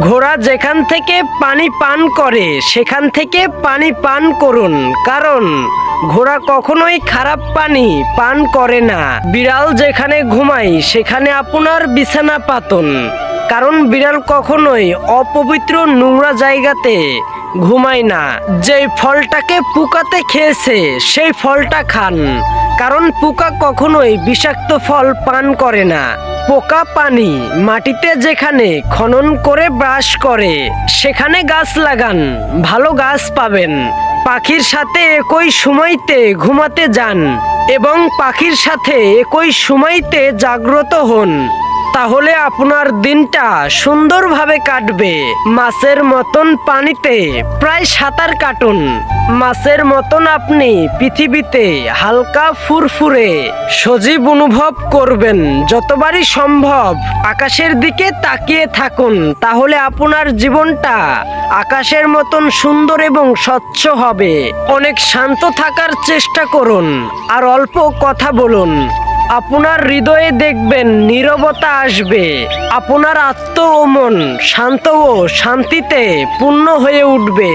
ঘোড়া যেখান থেকে পানি পান করে সেখান থেকে পানি পান করুন, কারণ ঘোড়া কখনোই খারাপ পানি পান করে না। বিড়াল যেখানে ঘুমায় সেখানে আপনার বিছানা পাতুন, কারণ বিড়াল কখনোই অপবিত্র নোংরা জায়গাতে ঘুমায় না। যেই ফলটাকে পোকাতে খেয়েছে সেই ফলটা খান, কারণ পোকা কখনোই বিষাক্ত ফল পান করে না। পোকা পানি মাটিতে যেখানে খনন করে ব্রাশ করে সেখানে গাছ লাগান, ভালো গাছ পাবেন। পাখির সাথে একই সময়তে ঘুমাতে যান এবং পাখির সাথে একই সময়তে জাগ্রত হন, তাহলে আপনার দিনটা সুন্দরভাবে কাটবে। মাছের মতন পানিতে প্রায় সাঁতার কাটুন, মাছের মতন আপনি পৃথিবীতে হালকা ফুরফুরে সজীব অনুভব করবেন। যতবারই সম্ভব আকাশের দিকে তাকিয়ে থাকুন, তাহলে আপনার জীবনটা আকাশের মতন সুন্দর এবং স্বচ্ছ হবে। অনেক শান্ত থাকার চেষ্টা করুন আর অল্প কথা বলুন। আপনার হৃদয়ে দেখবেন নীরবতা আসবে। আপনার আত্মা ও মন শান্ত ও শান্তিতে পূর্ণ হয়ে উঠবে।